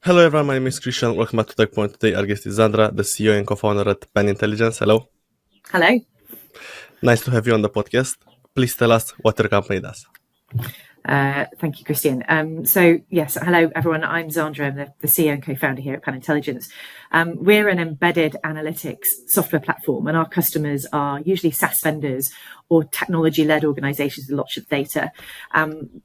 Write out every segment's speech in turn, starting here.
Hello everyone, my name is Christian. Welcome back to Tekpon. Today our guest is Zandra, the CEO and co-founder at Panintelligence. Hello. Hello. Nice to have you on the podcast. Please tell us what your company does. Thank you, Christian. Yes, hello everyone. I'm Zandra. I'm the CEO and co-founder here at Panintelligence. We're an embedded analytics software platform, and our customers are usually SaaS vendors or technology-led organizations with lots of data.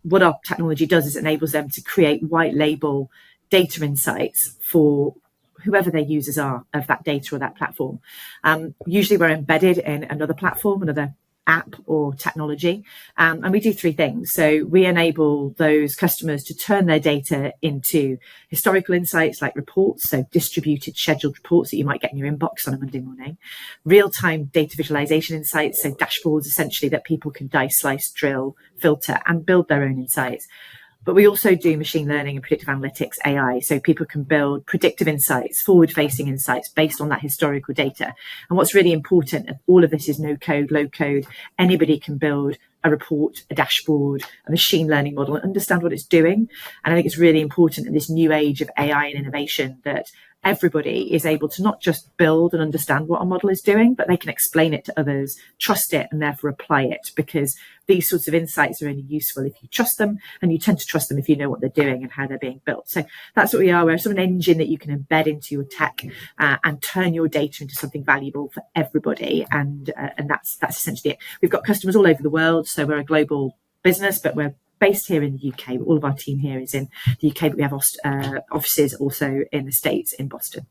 What our technology does is enables them to create white label data insights for whoever their users are of that data or that platform. Usually we're embedded in another platform, another app or technology, and we do three things. So we enable those customers to turn their data into historical insights like reports, so distributed scheduled reports that you might get in your inbox on a Monday morning, real-time data visualization insights, so dashboards essentially that people can dice, slice, drill, filter and build their own insights. But we also do machine learning and predictive analytics, AI, so people can build predictive insights, forward-facing insights based on that historical data. And what's really important, all of this is no code, low code. Anybody can build a report, a dashboard, a machine learning model, and understand what it's doing. And I think it's really important in this new age of AI and innovation that everybody is able to not just build and understand what a model is doing, but they can explain it to others, trust it, and therefore apply it, because these sorts of insights are only useful if you trust them, and you tend to trust them if you know what they're doing and how they're being built. So that's what we are. We're sort of an engine that you can embed into your tech and turn your data into something valuable for everybody. And that's essentially it. We've got customers all over the world, so we're a global business, but we're based here in the UK. All of our team here is in the UK, but we have offices also in the States, in Boston.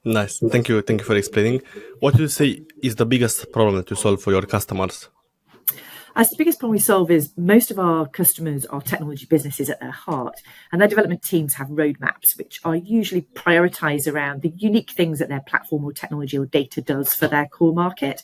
Nice. Thank you for explaining. What do you say is the biggest problem that you solve for your customers? As the biggest problem we solve is most of our customers are technology businesses at their heart, and their development teams have roadmaps which are usually prioritized around the unique things that their platform or technology or data does for their core market.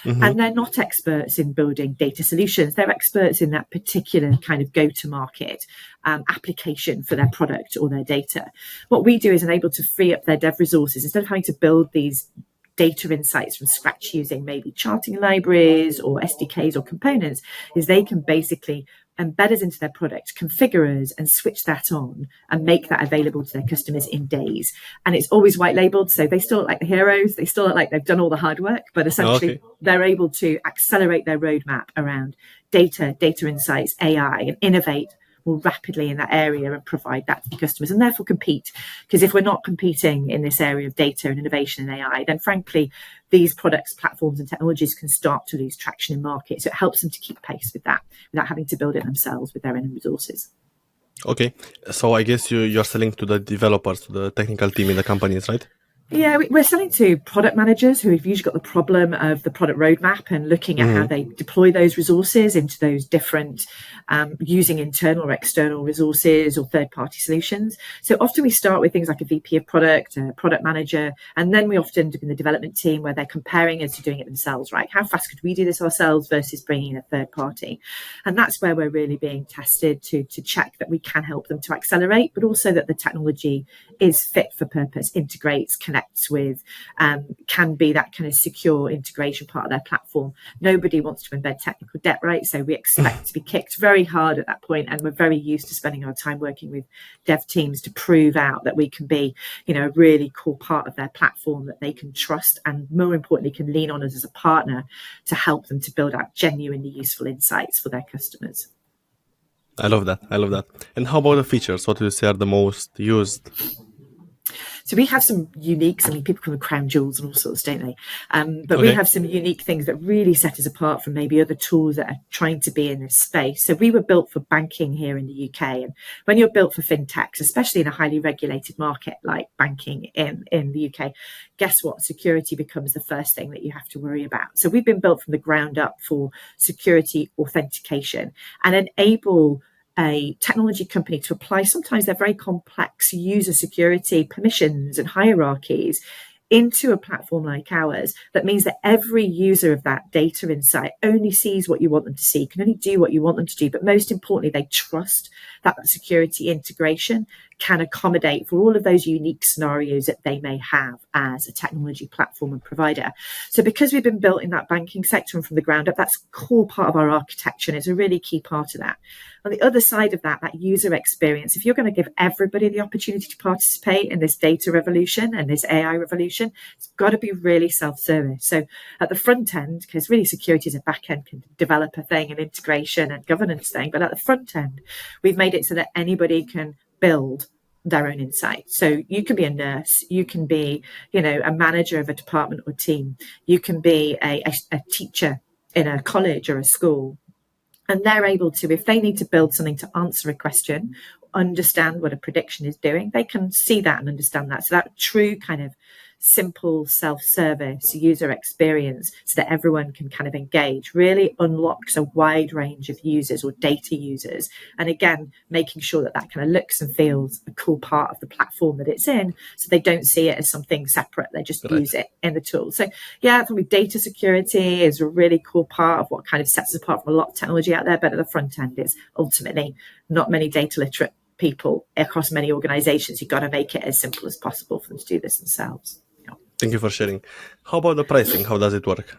Mm-hmm. And they're not experts in building data solutions. They're experts in that particular kind of go-to-market application for their product or their data. What we do is enable to free up their dev resources. Instead of having to build these data insights from scratch using maybe charting libraries or SDKs or components, is they can basically embed us into their product, configure us and switch that on and make that available to their customers in days. And it's always white labeled, so they still look like the heroes, they still look like they've done all the hard work, but essentially they're able to accelerate their roadmap around data insights, AI, and innovate more rapidly in that area and provide that to the customers, and therefore compete. Because if we're not competing in this area of data and innovation and AI, then frankly, these products, platforms and technologies can start to lose traction in market. So it helps them to keep pace with that without having to build it themselves with their own resources. Okay. So I guess you're selling to the developers, to the technical team in the companies, right? Yeah, we're selling to product managers who have usually got the problem of the product roadmap and looking at how they deploy those resources into those different using internal or external resources or third-party solutions. So often we start with things like a VP of product, a product manager, and then we often do in the development team where they're comparing us to doing it themselves, right? How fast could we do this ourselves versus bringing in a third party? And that's where we're really being tested to check that we can help them to accelerate, but also that the technology is fit for purpose, integrates, connects with, can be that kind of secure integration part of their platform. Nobody wants to embed technical debt, right? So we expect to be kicked very hard at that point, and we're very used to spending our time working with dev teams to prove out that we can be, a really core part of their platform that they can trust, and more importantly, can lean on us as a partner to help them to build out genuinely useful insights for their customers. I love that. And how about the features? What do you say are the most used? So we have some uniques. I mean, people call them crown jewels and all sorts, don't they? But we have some unique things that really set us apart from maybe other tools that are trying to be in this space. So we were built for banking here in the UK. And when you're built for fintechs, especially in a highly regulated market like banking in the UK, guess what? Security becomes the first thing that you have to worry about. So we've been built from the ground up for security authentication and enable a technology company to apply sometimes they're very complex user security permissions and hierarchies into a platform like ours. That means that every user of that data insight only sees what you want them to see, can only do what you want them to do, but most importantly, they trust that security integration can accommodate for all of those unique scenarios that they may have as a technology platform and provider. So because we've been built in that banking sector and from the ground up, that's a core part of our architecture, and it's a really key part of that. On the other side of that user experience, if you're going to give everybody the opportunity to participate in this data revolution and this AI revolution, it's got to be really self-service. So at the front end, because really security is a back-end developer thing and integration and governance thing, but at the front end, we've made it so that anybody can build their own insight. So you can be a nurse, you can be, a manager of a department or team, you can be a teacher in a college or a school. And they're able to, if they need to build something to answer a question, understand what a prediction is doing, they can see that and understand that. So that true kind of simple self-service user experience so that everyone can kind of engage really unlocks a wide range of users or data users. And again, making sure that that kind of looks and feels a cool part of the platform that it's in, so they don't see it as something separate. They just use it in the tool. So yeah, for me, data security is a really cool part of what kind of sets us apart from a lot of technology out there. But at the front end is ultimately not many data literate people across many organizations. You've got to make it as simple as possible for them to do this themselves. Thank you for sharing. How about the pricing? How does it work?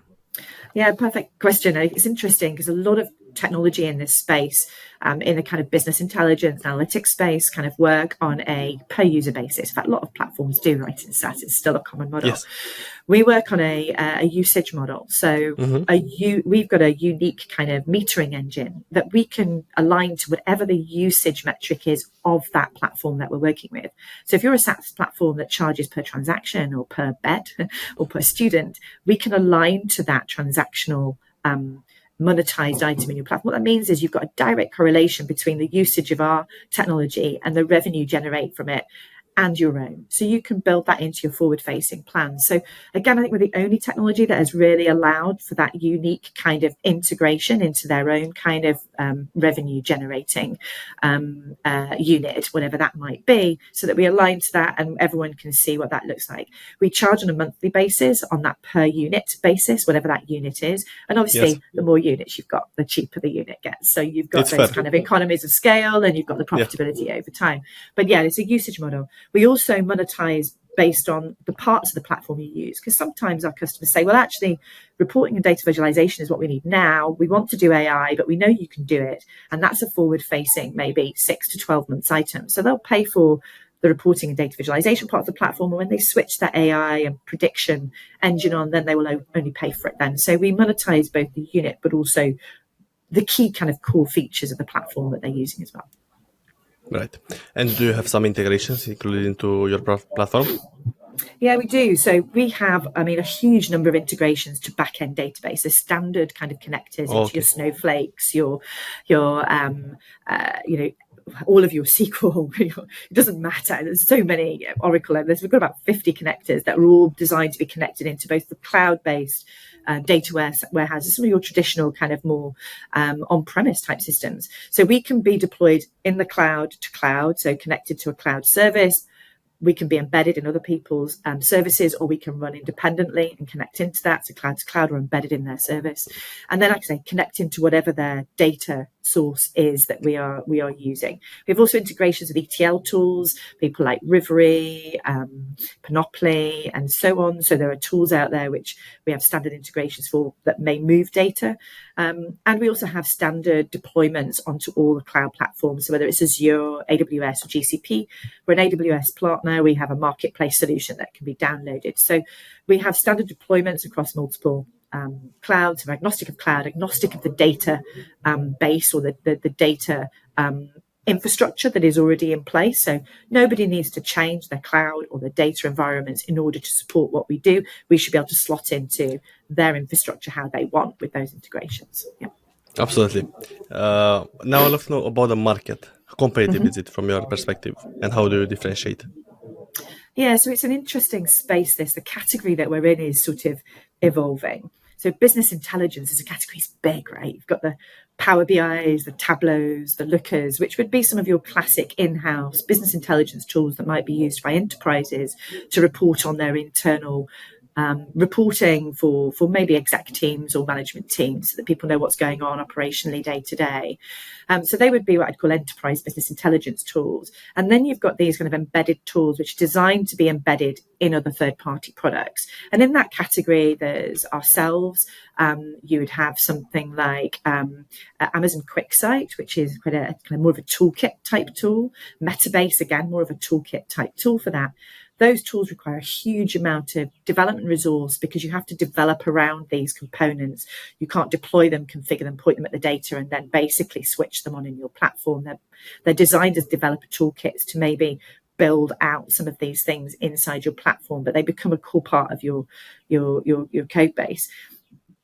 Yeah, perfect question. It's interesting because a lot of technology in this space, in the kind of business intelligence analytics space, kind of work on a per user basis. In fact, a lot of platforms do, right? In SaaS, it's still a common model. Yes. We work on a usage model. So we've got a unique kind of metering engine that we can align to whatever the usage metric is of that platform that we're working with. So if you're a SaaS platform that charges per transaction or per bed or per student, we can align to that transactional monetized item in your platform. What that means is you've got a direct correlation between the usage of our technology and the revenue generated from it and your own. So you can build that into your forward-facing plans. So again, I think we're the only technology that has really allowed for that unique kind of integration into their own kind of revenue-generating unit, whatever that might be, so that we align to that and everyone can see what that looks like. We charge on a monthly basis on that per unit basis, whatever that unit is. And obviously, the more units you've got, the cheaper the unit gets. So you've got those kind of economies of scale and you've got the profitability over time. But yeah, it's a usage model. We also monetize based on the parts of the platform you use, because sometimes our customers say, well, actually, reporting and data visualization is what we need now. We want to do AI, but we know you can do it. And that's a forward-facing, maybe 6 to 12 months item. So they'll pay for the reporting and data visualization part of the platform. And when they switch that AI and prediction engine on, then they will only pay for it then. So we monetize both the unit, but also the key kind of core features of the platform that they're using as well. Right. And do you have some integrations included into your platform? Yeah, we do. So we have, a huge number of integrations to back-end databases, standard kind of connectors into your Snowflakes, your all of your SQL. It doesn't matter. There's so many Oracle. We've got about 50 connectors that are all designed to be connected into both the cloud-based data warehouses, some of your traditional kind of more on-premise type systems. So we can be deployed in the cloud to cloud, so connected to a cloud service. We can be embedded in other people's services, or we can run independently and connect into that. So cloud to cloud, we're embedded in their service. And then, like I say, connect into whatever their data source is that we are using. We have also integrations with ETL tools, people like Rivery, Panoply, and so on. So there are tools out there which we have standard integrations for that may move data. And we also have standard deployments onto all the cloud platforms. So whether it's Azure, AWS, or GCP, we're an AWS partner. We have a marketplace solution that can be downloaded. So we have standard deployments across multiple clouds. We're agnostic of cloud, agnostic of the data base or the data infrastructure that is already in place. So nobody needs to change their cloud or their data environments in order to support what we do. We should be able to slot into their infrastructure how they want with those integrations. Yeah. Absolutely. Now I'd love to know about the market. How competitive is it from your perspective, and how do you differentiate? Yeah, so it's an interesting space. The category that we're in is sort of evolving. So business intelligence as a category is big, right? You've got the Power BIs, the Tableaus, the Lookers, which would be some of your classic in-house business intelligence tools that might be used by enterprises to report on their internal reporting for maybe exec teams or management teams so that people know what's going on operationally day to day. So they would be what I'd call enterprise business intelligence tools. And then you've got these kind of embedded tools, which are designed to be embedded in other third-party products. And in that category, there's ourselves. You would have something like Amazon QuickSight, which is quite a kind of more of a toolkit type tool. Metabase, again, more of a toolkit type tool for that. Those tools require a huge amount of development resource because you have to develop around these components. You can't deploy them, configure them, point them at the data, and then basically switch them on in your platform. They're designed as developer toolkits to maybe build out some of these things inside your platform, but they become a core part of your code base.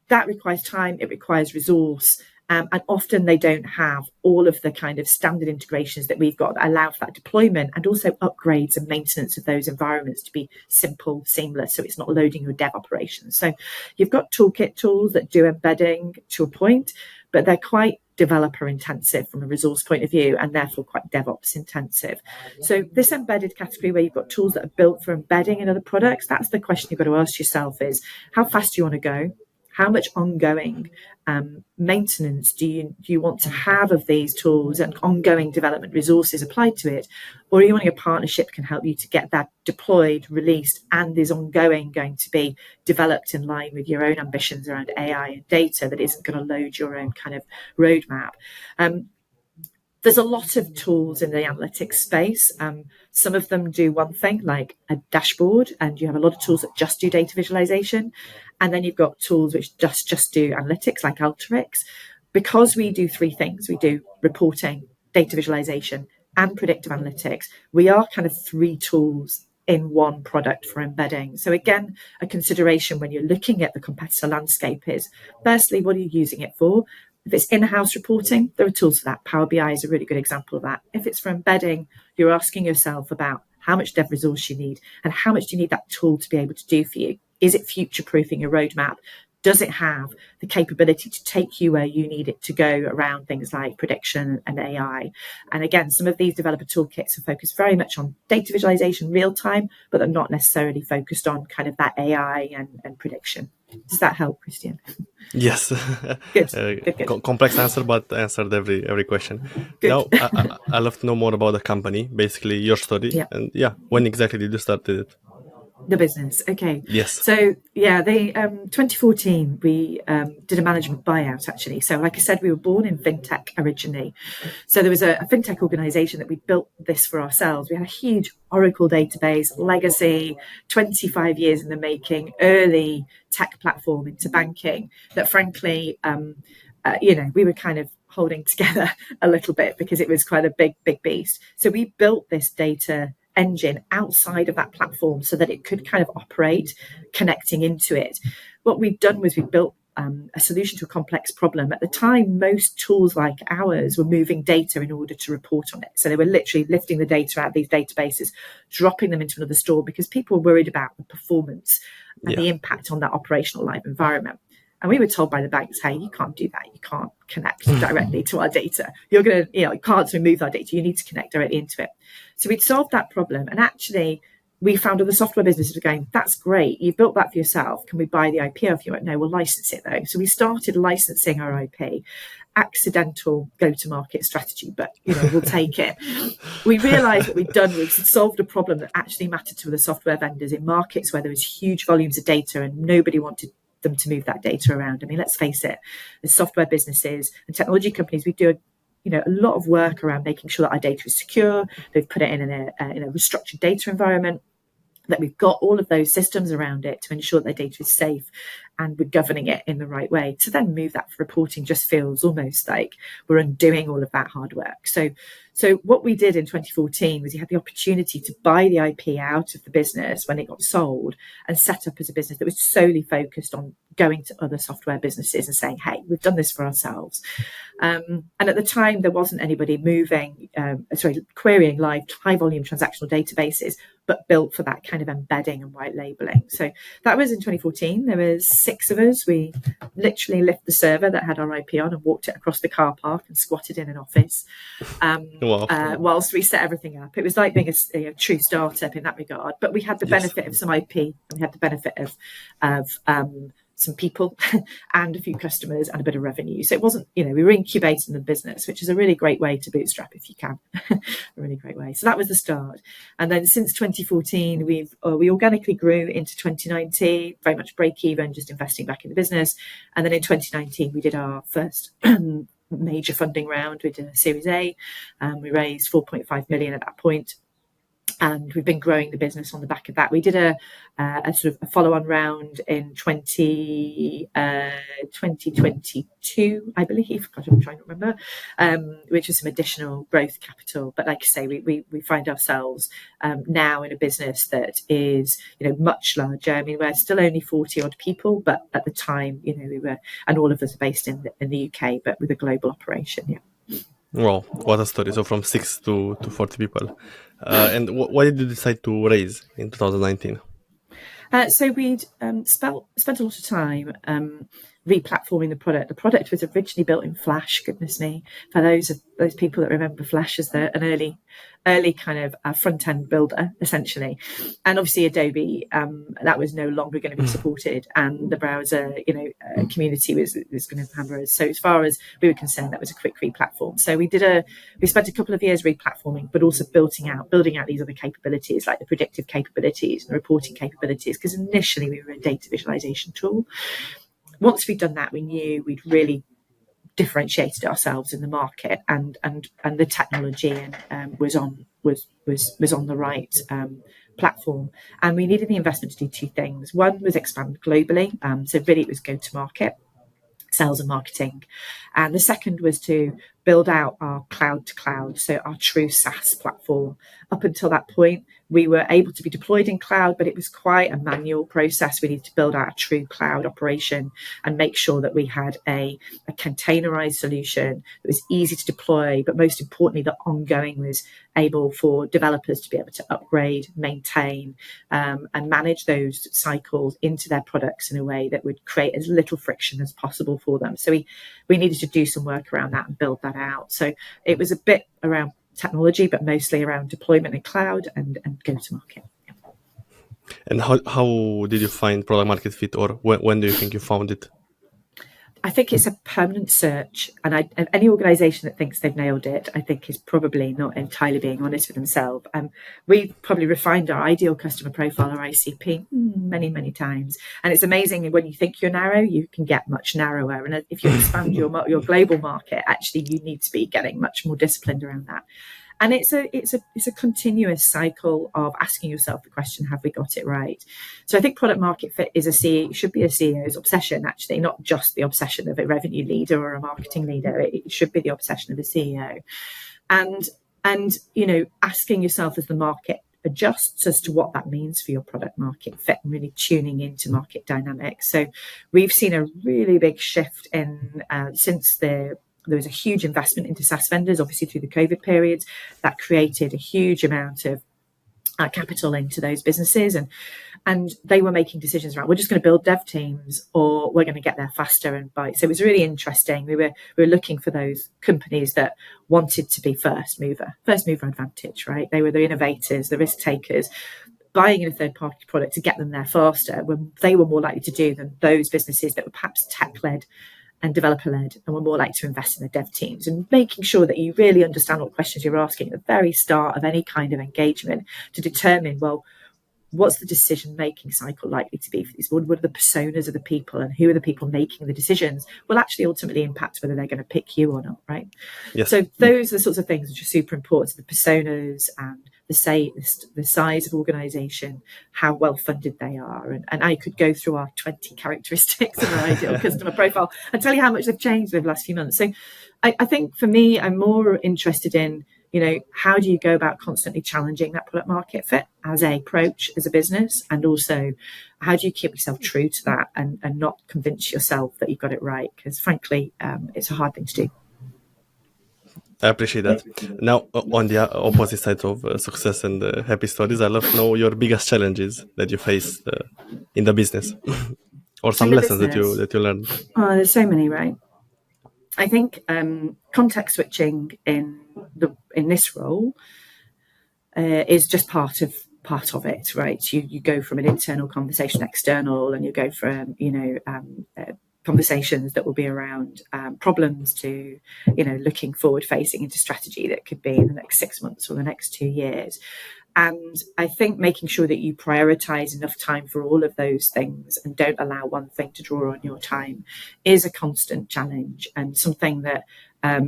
That requires time, it requires resource, and often they don't have all of the kind of standard integrations that we've got that allow for that deployment, and also upgrades and maintenance of those environments to be simple, seamless, so it's not loading your dev operations. So you've got toolkit tools that do embedding to a point, but they're quite developer intensive from a resource point of view, and therefore quite DevOps intensive. So this embedded category where you've got tools that are built for embedding in other products, that's the question you've got to ask yourself is, how fast do you want to go? How much ongoing maintenance do you want to have of these tools and ongoing development resources applied to it? Or are you wanting a partnership that can help you to get that deployed, released, and is ongoing going to be developed in line with your own ambitions around AI and data that isn't going to load your own kind of roadmap? There's a lot of tools in the analytics space. Some of them do one thing, like a dashboard, and you have a lot of tools that just do data visualization. And then you've got tools which just do analytics, like Alteryx. Because we do three things, we do reporting, data visualization, and predictive analytics, we are kind of three tools in one product for embedding. So again, a consideration when you're looking at the competitor landscape is, firstly, what are you using it for? If it's in-house reporting, there are tools for that. Power BI is a really good example of that. If it's for embedding, you're asking yourself about how much dev resource you need and how much do you need that tool to be able to do for you? Is it future-proofing your roadmap? Does it have the capability to take you where you need it to go around things like prediction and AI? And again, some of these developer toolkits are focused very much on data visualization real time, but they're not necessarily focused on kind of that AI and prediction. Does that help, Christian? Yes. Good. Good. Complex answer, but answered every question. Good. Now, I love to know more about the company, basically your story. Yeah. And when exactly did you start it? The business. Okay. Yes. So yeah, 2014 we did a management buyout actually. So like I said, we were born in fintech originally. So there was a fintech organization that we built this for ourselves. We had a huge Oracle database, legacy, 25 years in the making, early tech platform into banking that frankly, we were kind of holding together a little bit because it was quite a big beast. So we built this data engine outside of that platform so that it could kind of operate connecting into it. What we've done was we built a solution to a complex problem. At the time, most tools like ours were moving data in order to report on it. So they were literally lifting the data out of these databases, dropping them into another store because people were worried about the performance and the impact on that operational live environment. And we were told by the banks, hey, you can't do that. You can't connect directly to our data. You're going to, you can't remove our data. You need to connect directly into it. So we'd solved that problem. And actually, we found other software businesses were going, that's great. You've built that for yourself. Can we buy the IP off you? No, we'll license it though. So we started licensing our IP. Accidental go-to-market strategy, but we'll take it. We realized what we'd done was solved a problem that actually mattered to the software vendors in markets where there was huge volumes of data and nobody wanted them to move that data around. I mean, let's face it, as software businesses and technology companies, we do a lot of work around making sure that our data is secure. They've put it in a restructured data environment, that we've got all of those systems around it to ensure that their data is safe and we're governing it in the right way. To then move that for reporting just feels almost like we're undoing all of that hard work. So what we did in 2014 was we had the opportunity to buy the IP out of the business when it got sold and set up as a business that was solely focused on going to other software businesses and saying, hey, we've done this for ourselves. And at the time, there wasn't anybody querying live high volume transactional databases, but built for that kind of embedding and white labeling. So that was in 2014. There was 6 of us. We literally lifted the server that had our IP on and walked it across the car park and squatted in an office whilst we set everything up. It was like being a true startup in that regard. But we had the benefit of some IP, and we had the benefit of some people and a few customers and a bit of revenue. So it wasn't, we were incubating the business, which is a really great way to bootstrap if you can. A really great way. So that was the start. And then since 2014, we organically grew into 2019, very much break even, just investing back in the business. And then in 2019, we did our first major funding round. We did a Series A. We raised 4.5 million at that point. And we've been growing the business on the back of that. We did a sort of a follow-on round in 2022, I believe. God, I'm trying to remember, which was some additional growth capital. But like I say, we find ourselves now in a business that is, much larger. I mean, we're still only 40 odd people, but at the time, we were, and all of us are based in the UK, but with a global operation. Yeah. Wow, what a story. So from 6 to 40 people. And why did you decide to raise in 2019? So we'd spent a lot of time re-platforming the product. The product was originally built in Flash, goodness me, for those people that remember Flash as an early kind of front-end builder, essentially. And obviously Adobe, that was no longer going to be supported, and the browser, community was going to hammer us. So as far as we were concerned, that was a quick re-platform. So we spent a couple of years re-platforming, but also building out these other capabilities, like the predictive capabilities and the reporting capabilities, because initially we were a data visualization tool. Once we'd done that, we knew we'd really differentiated ourselves in the market, and the technology was on the right platform, and we needed the investment to do 2 things. One was expand globally, so really it was go to market, sales and marketing, and the second was to build out our cloud to cloud, so our true SaaS platform. Up until that point, we were able to be deployed in cloud, but it was quite a manual process. We needed to build out a true cloud operation and make sure that we had a containerized solution that was easy to deploy, but most importantly, that ongoing was able for developers to be able to upgrade, maintain, and manage those cycles into their products in a way that would create as little friction as possible for them. So we needed to do some work around that and build that out. So it was a bit around technology, but mostly around deployment in cloud and go to market. And how did you find product market fit, or when do you think you found it? I think it's a permanent search, and any organisation that thinks they've nailed it, I think, is probably not entirely being honest with themselves. We've probably refined our ideal customer profile, or ICP, many, many times, and it's amazing when you think you're narrow, you can get much narrower. And if you expand your global market, actually, you need to be getting much more disciplined around that. And it's a continuous cycle of asking yourself the question, have we got it right? So I think product market fit should be a CEO's obsession, actually, not just the obsession of a revenue leader or a marketing leader. It should be the obsession of a CEO. And asking yourself as the market adjusts as to what that means for your product market fit, and really tuning into market dynamics. So we've seen a really big shift in since there was a huge investment into SaaS vendors, obviously through the COVID periods. That created a huge amount of capital into those businesses, and they were making decisions around, we're just going to build dev teams, or we're going to get there faster and buy. So it was really interesting. We were looking for those companies that wanted to be first mover advantage, right? They were the innovators, the risk takers, buying in a third-party product to get them there faster, when they were more likely to do than those businesses that were perhaps tech-led and developer-led, and we're more likely to invest in the dev teams, and making sure that you really understand what questions you're asking at the very start of any kind of engagement to determine, well, what's the decision-making cycle likely to be for these? What are the personas of the people, and who are the people making the decisions will actually ultimately impact whether they're going to pick you or not, right? Yes. So those are the sorts of things which are super important, so the personas and the size of organisation, how well funded they are, and I could go through our 20 characteristics of our ideal customer profile and tell you how much they've changed over the last few months. So I think for me, I'm more interested in, how do you go about constantly challenging that product market fit as a approach as a business? And also, how do you keep yourself true to that and not convince yourself that you've got it right? Because frankly, it's a hard thing to do. I appreciate that. Now, on the opposite side of success and happy stories, I love to know your biggest challenges that you face in the business, or some lessons that you learned. Oh, there's so many, right? I think context switching in this role is just part of it, right? You go from an internal conversation external, and you go from conversations that will be around problems to looking forward facing into strategy that could be in the next 6 months or the next 2 years. And I think making sure that you prioritize enough time for all of those things and don't allow one thing to draw on your time is a constant challenge, and something that I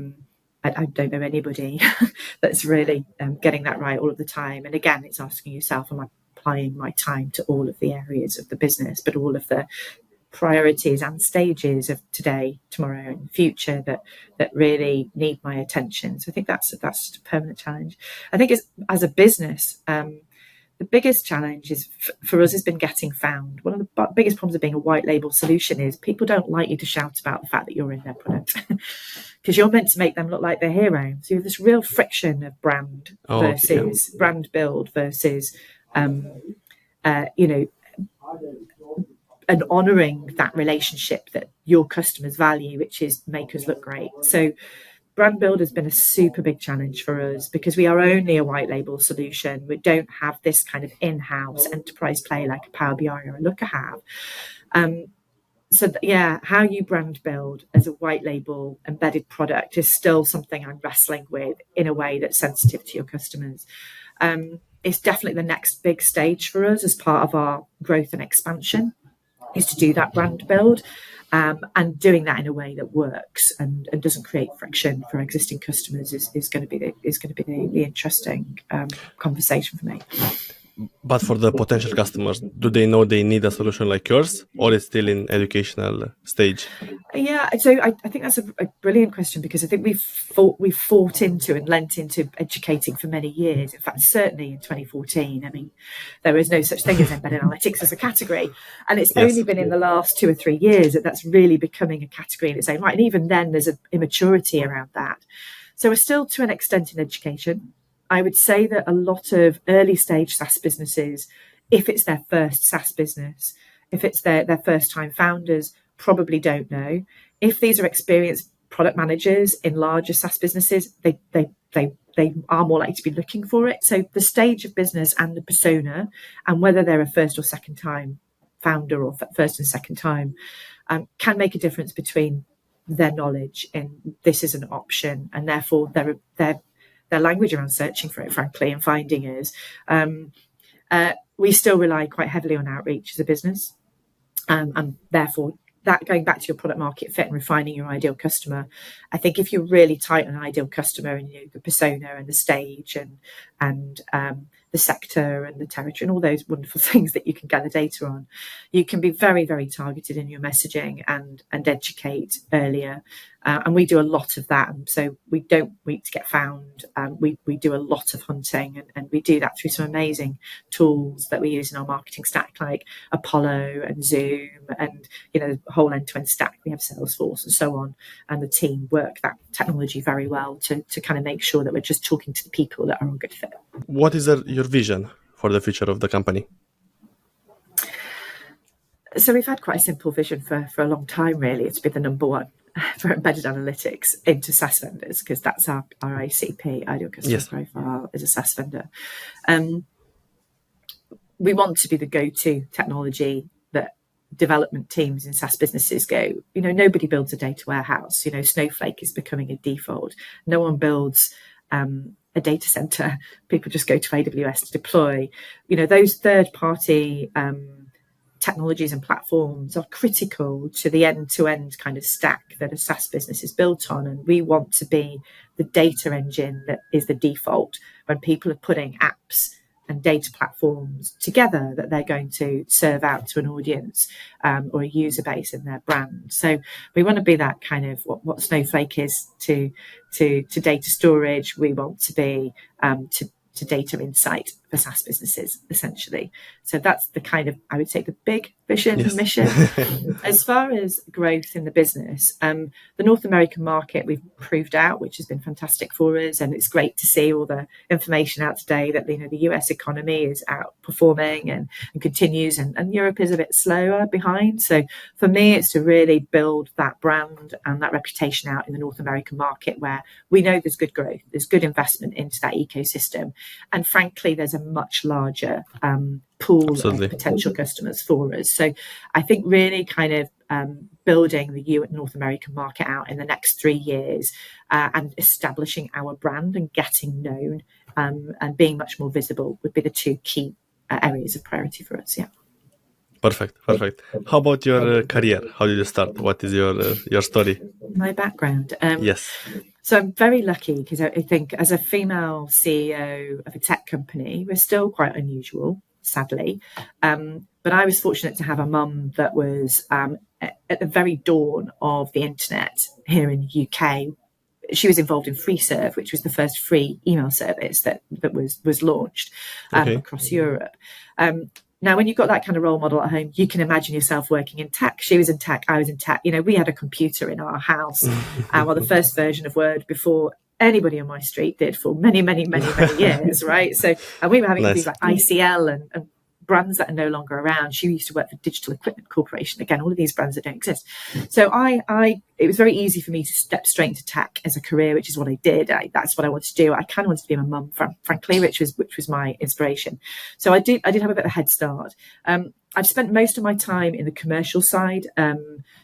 don't know anybody that's really getting that right all of the time. And again, it's asking yourself, am I applying my time to all of the areas of the business, but all of the priorities and stages of today, tomorrow, and future that really need my attention? So I think that's a permanent challenge. I think as a business, the biggest challenge for us has been getting found. One of the biggest problems of being a white label solution is people don't like you to shout about the fact that you're in their product, because you're meant to make them look like the hero. So you have this real friction of brand versus brand build versus, and honouring that relationship that your customers value, which is make us look great. So brand build has been a super big challenge for us because we are only a white label solution. We don't have this kind of in-house enterprise play like a Power BI or a Looker have. How you brand build as a white label embedded product is still something I'm wrestling with in a way that's sensitive to your customers. It's definitely the next big stage for us as part of our growth and expansion, is to do that brand build, and doing that in a way that works and doesn't create friction for existing customers is going to be the interesting conversation for me. But for the potential customers, do they know they need a solution like yours, or it's still in educational stage? Yeah, so I think that's a brilliant question, because I think we've fought into and lent into educating for many years. In fact, certainly in 2014, I mean, there was no such thing as embedded analytics as a category, and it's only been in the last 2 or 3 years that's really becoming a category in its own right. And even then, there's an immaturity around that. So we're still to an extent in education. I would say that a lot of early stage SaaS businesses, if it's their first SaaS business, if it's their first time founders, probably don't know. If these are experienced product managers in larger SaaS businesses, they are more likely to be looking for it. So the stage of business and the persona, and whether they're a first or second time founder or first and second time, can make a difference between their knowledge in this is an option, and therefore their language around searching for it, frankly, and finding is. We still rely quite heavily on outreach as a business, and therefore that, going back to your product market fit and refining your ideal customer, I think if you're really tight on an ideal customer and the persona and the stage and the sector and the territory and all those wonderful things that you can gather data on, you can be very, very targeted in your messaging and educate earlier. And we do a lot of that. And so we don't wait to get found. We do a lot of hunting, and we do that through some amazing tools that we use in our marketing stack, like Apollo and Zoom and, the whole end-to-end stack. We have Salesforce and so on. And the team work that technology very well to kind of make sure that we're just talking to the people that are a good fit. What is your vision for the future of the company? So we've had quite a simple vision for a long time, really. It's been the number one for embedded analytics into SaaS vendors, because that's our ICP, ideal customer profile, is a SaaS vendor. We want to be the go-to technology that development teams in SaaS businesses go, nobody builds a data warehouse. Snowflake is becoming a default. No one builds a data center. People just go to AWS to deploy. Those third-party technologies and platforms are critical to the end-to-end kind of stack that a SaaS business is built on. And we want to be the data engine that is the default when people are putting apps and data platforms together that they're going to serve out to an audience or a user base in their brand. So we want to be that kind of what Snowflake is to data storage. We want to be to data insight for SaaS businesses, essentially. So that's the kind of, I would say, the big vision and mission. As far as growth in the business, the North American market we've proved out, which has been fantastic for us, and it's great to see all the information out today that the US economy is outperforming and continues, and Europe is a bit slower behind. So for me, it's to really build that brand and that reputation out in the North American market, where we know there's good growth, there's good investment into that ecosystem, and frankly, there's a much larger pool of potential customers for us. So I think really kind of building the North American market out in the next 3 years and establishing our brand and getting known and being much more visible would be the two key areas of priority for us. Yeah. Perfect. How about your career? How did you start? What is your story? My background. Yes. So I'm very lucky because I think as a female CEO of a tech company, we're still quite unusual, sadly. But I was fortunate to have a mum that was at the very dawn of the internet here in the UK. She was involved in FreeServe, which was the first free email service that was launched across Europe. Now, when you've got that kind of role model at home, you can imagine yourself working in tech. She was in tech, I was in tech. We had a computer in our house, the first version of Word before anybody on my street did for many, many, many, many years, right? So, and we were having things like ICL and brands that are no longer around. She used to work for Digital Equipment Corporation. Again, all of these brands that don't exist. So it was very easy for me to step straight into tech as a career, which is what I did. That's what I wanted to do. I kind of wanted to be my mum, frankly, which was my inspiration. So I did have a bit of a head start. I've spent most of my time in the commercial side.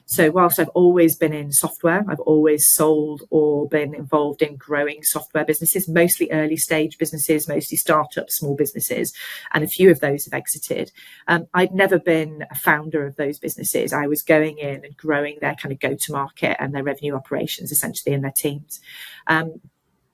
So whilst I've always been in software, I've always sold or been involved in growing software businesses, mostly early stage businesses, mostly startups, small businesses, and a few of those have exited. I'd never been a founder of those businesses. I was going in and growing their kind of go-to-market and their revenue operations, essentially, in their teams.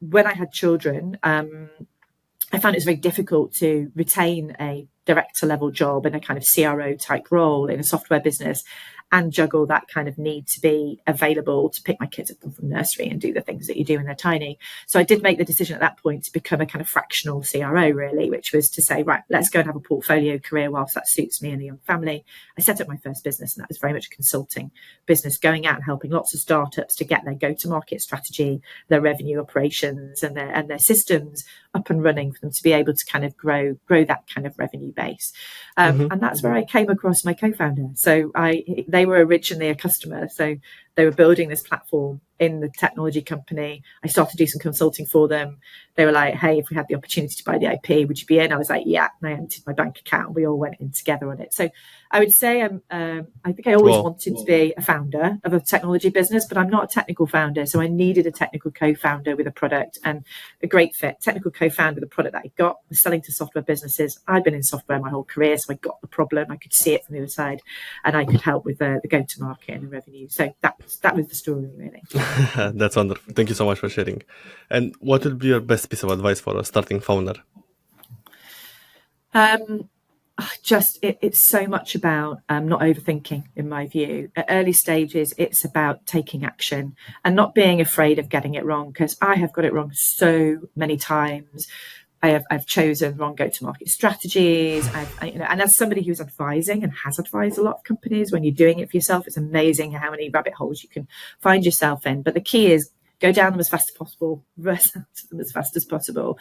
When I had children, I found it was very difficult to retain a director level job in a kind of CRO type role in a software business and juggle that kind of need to be available to pick my kids up from nursery and do the things that you do when they're tiny. So I did make the decision at that point to become a kind of fractional CRO, really, which was to say, right, let's go and have a portfolio career whilst that suits me and the young family. I set up my first business, and that was very much a consulting business, going out and helping lots of startups to get their go-to-market strategy, their revenue operations and their systems up and running for them to be able to kind of grow that kind of revenue base. And that's where I came across my co-founder. So they were originally a customer. So they were building this platform in the technology company. I started to do some consulting for them. They were like, hey, if we had the opportunity to buy the IP, would you be in? I was like, yeah. And I emptied my bank account. We all went in together on it. So I would say I think I always wanted to be a founder of a technology business, but I'm not a technical founder. So I needed a technical co-founder with a product, and a great fit. Technical co-founder with a product that I got was selling to software businesses. I'd been in software my whole career, so I got the problem. I could see it from the other side, and I could help with the go-to-market and the revenue. So that was the story, really. That's wonderful. Thank you so much for sharing. And what would be your best piece of advice for a starting founder? It's so much about not overthinking, in my view. At early stages, it's about taking action and not being afraid of getting it wrong, because I have got it wrong so many times. I've chosen wrong go-to-market strategies. And as somebody who's advising and has advised a lot of companies, when you're doing it for yourself, it's amazing how many rabbit holes you can find yourself in. But the key is go down them as fast as possible, reverse out of them as fast as possible.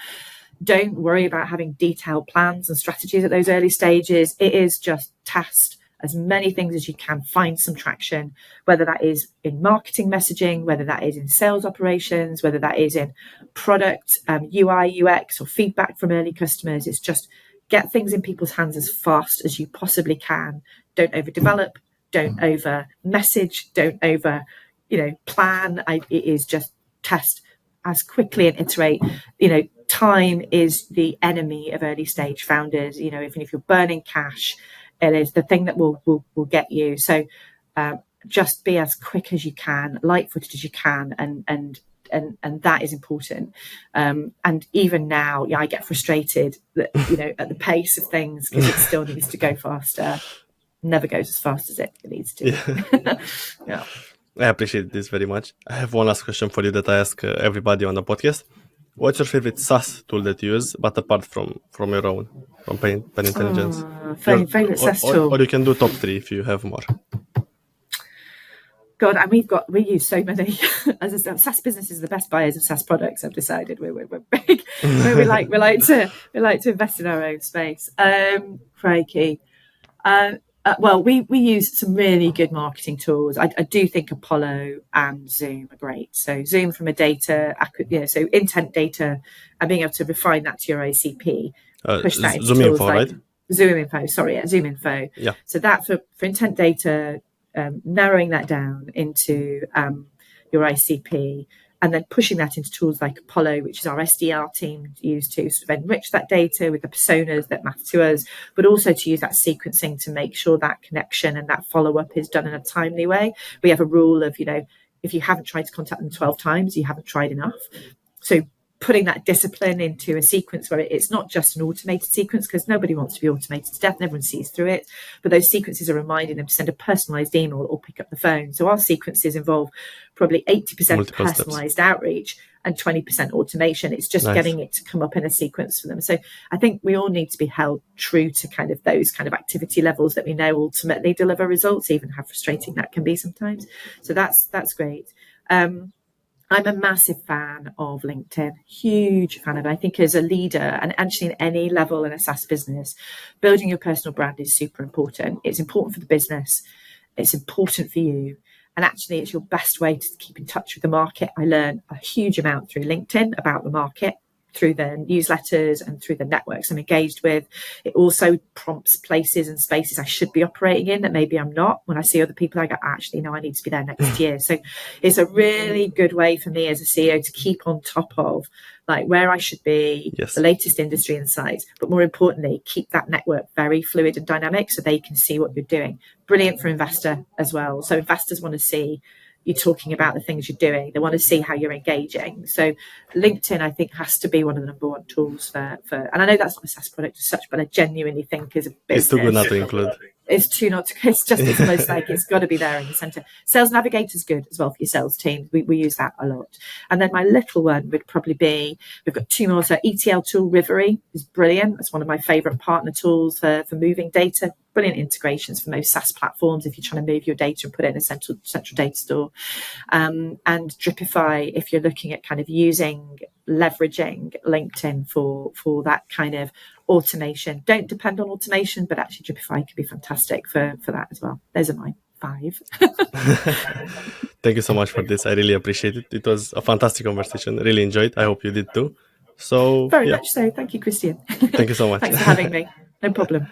Don't worry about having detailed plans and strategies at those early stages. It is just test as many things as you can, find some traction, whether that is in marketing messaging, whether that is in sales operations, whether that is in product, UI, UX, or feedback from early customers. It's just get things in people's hands as fast as you possibly can. Don't overdevelop, don't over message, don't over, plan. It is just test as quickly and iterate. Time is the enemy of early stage founders. Even if you're burning cash, it is the thing that will get you. So just be as quick as you can, light-footed as you can, and and that is important. And even now, I get frustrated that at the pace of things, because it still needs to go faster. Never goes as fast as it needs to. Yeah. I appreciate this very much. I have one last question for you that I ask everybody on the podcast. What's your favorite SaaS tool that you use, but apart from your own, from Panintelligence? Favorite SaaS tool, or you can do top 3 if you have more. God, and we use so many. As I said, SaaS business is the best buyers of SaaS products. I've decided we're big. we like to invest in our own space. Crikey. Well, we use some really good marketing tools. I do think Apollo and Zoom are great. So Zoom from a data, so intent data, and being able to refine that to your ICP, push that into Zoom tools Info, like right? Zoom Info. Yeah. So that for intent data, narrowing that down into your ICP, and then pushing that into tools like Apollo, which is our SDR team use to sort of enrich that data with the personas that matter to us, but also to use that sequencing to make sure that connection and that follow-up is done in a timely way. We have a rule of, if you haven't tried to contact them 12 times, you haven't tried enough. So putting that discipline into a sequence where it's not just an automated sequence, because nobody wants to be automated to death and everyone sees through it, but those sequences are reminding them to send a personalized email or pick up the phone. So our sequences involve probably 80% Multiple personalized steps. Outreach and 20% automation. It's just Nice. getting it to come up in a sequence for them. So I think we all need to be held true to kind of those kind of activity levels that we know ultimately deliver results, even how frustrating that can be sometimes. So that's great. I'm a massive fan of LinkedIn, huge fan of it. I think as a leader, and actually in any level in a SaaS business, building your personal brand is super important. It's important for the business. It's important for you. And actually, it's your best way to keep in touch with the market. I learn a huge amount through LinkedIn about the market, through the newsletters and through the networks I'm engaged with. It also prompts places and spaces I should be operating in that maybe I'm not. When I see other people, I go, actually, no, I need to be there next year. So it's a really good way for me as a CEO to keep on top of like where I should be, Yes. the latest industry insights, but more importantly, keep that network very fluid and dynamic so they can see what you're doing. Brilliant for investor as well. So investors want to see you talking about the things you're doing. They want to see how you're engaging. So LinkedIn, I think, has to be one of the number one tools for and I know that's not a SaaS product as such, but I genuinely think as a business, It's too good not to include. It's almost like it's got to be there in the center. Sales Navigator's good as well for your sales team. We use that a lot. And then my little one would probably be, we've got 2 more. So ETL tool, Rivery is brilliant. That's one of my favorite partner tools for moving data. Brilliant integrations for most SaaS platforms if you're trying to move your data and put it in a central data store. And Dripify, if you're looking at kind of leveraging LinkedIn for that kind of automation. Don't depend on automation, but actually Dripify can be fantastic for that as well. Those are my 5. Thank you so much for this. I really appreciate it. It was a fantastic conversation. Really enjoyed. I hope you did too. So Very much so. Thank you, Christian. Thank you so much. Thanks for having me. No problem.